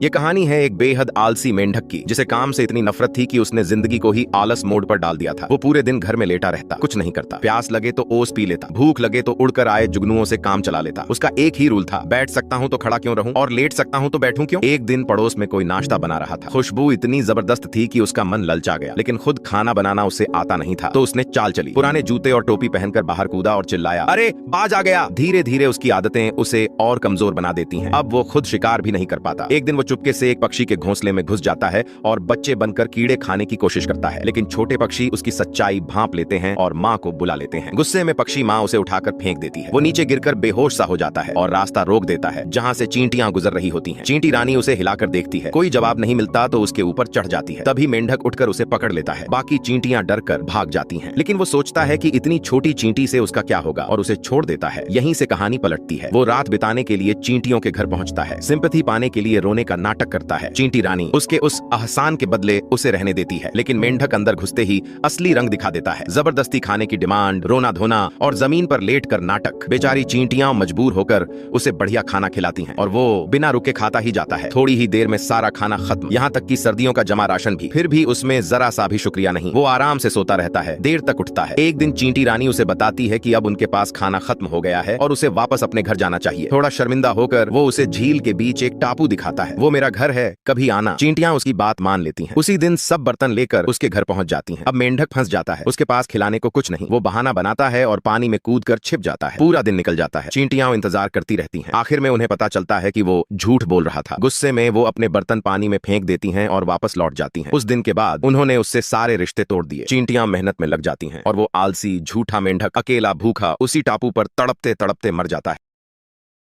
ये कहानी है एक बेहद आलसी मेंढक की, जिसे काम से इतनी नफरत थी कि उसने जिंदगी को ही आलस मोड पर डाल दिया था। वो पूरे दिन घर में लेटा रहता, कुछ नहीं करता। प्यास लगे तो ओस पी लेता, भूख लगे तो उड़कर आए जुगनुओं से काम चला लेता। उसका एक ही रूल था, बैठ सकता हूँ तो खड़ा क्यों रहूं और लेट सकता हूँ तो बैठूं क्यों। एक दिन पड़ोस में कोई नाश्ता बना रहा था। खुशबू इतनी जबरदस्त थी कि उसका मन ललचा गया, लेकिन खुद खाना बनाना उसे आता नहीं था। तो उसने चाल चली, पुराने जूते और टोपी पहनकर बाहर कूदा और चिल्लाया, अरे बाज आ गया। धीरे धीरे उसकी आदतें उसे और कमजोर बना देती हैं। अब वो खुद शिकार भी नहीं कर पाता। एक दिन वो चुपके से एक पक्षी के घोंसले में घुस जाता है और बच्चे बनकर कीड़े खाने की कोशिश करता है, लेकिन छोटे पक्षी उसकी सच्चाई भांप लेते हैं और माँ को बुला लेते हैं। गुस्से में पक्षी माँ उसे उठाकर फेंक देती है। वो नीचे गिरकर बेहोश सा हो जाता है और रास्ता रोक देता है जहाँ से चींटियां गुजर रही होती हैं। चींटी रानी उसे हिलाकर देखती है, कोई जवाब नहीं मिलता तो उसके ऊपर चढ़ जाती है। तभी मेंढक उठकर उसे पकड़ लेता है। बाकी चींटियां डरकर भाग जाती हैं, लेकिन वो सोचता है कि इतनी छोटी चींटी से उसका क्या होगा और उसे छोड़ देता है। यहीं से कहानी पलटती है। वो रात बिताने के लिए चींटियों के घर पहुंचता है, सिंपैथी पाने के लिए रोने का नाटक करता है। चींटी रानी उसके उस एहसान के बदले उसे रहने देती है, लेकिन मेंढक अंदर घुसते ही असली रंग दिखा देता है। जबरदस्ती खाने की डिमांड, रोना धोना और जमीन पर लेटकर नाटक। बेचारी चींटियां मजबूर होकर उसे बढ़िया खाना खिलाती हैं और वो बिना रुके खाता ही जाता है। थोड़ी ही देर में सारा खाना खत्म, यहाँ तक कि सर्दियों का जमा राशन भी। फिर भी उसमें जरा सा भी शुक्रिया नहीं। वो आराम से सोता रहता है, देर तक उठता है। एक दिन चींटी रानी उसे बताती है कि अब उनके पास खाना खत्म हो गया है और उसे वापस अपने घर जाना चाहिए। थोड़ा शर्मिंदा होकर वो उसे झील के बीच एक टापू दिखाता है। वो मेरा घर है, कभी आना। चींटियां उसकी बात मान लेती हैं। उसी दिन सब बर्तन लेकर उसके घर पहुंच जाती हैं। अब मेंढक फंस जाता है, उसके पास खिलाने को कुछ नहीं। वो बहाना बनाता है और पानी में कूदकर छिप जाता है। पूरा दिन निकल जाता है। चींटियां इंतजार करती रहती हैं। आखिर में उन्हें पता चलता है कि वो झूठ बोल रहा था। गुस्से में वो अपने बर्तन पानी में फेंक देती हैं और वापस लौट जाती हैं। उस दिन के बाद उन्होंने उससे सारे रिश्ते तोड़ दिए। चींटियां मेहनत में लग जाती हैं और वो आलसी झूठा मेंढक अकेला भूखा उसी टापू पर तड़पते तड़पते मर जाता है।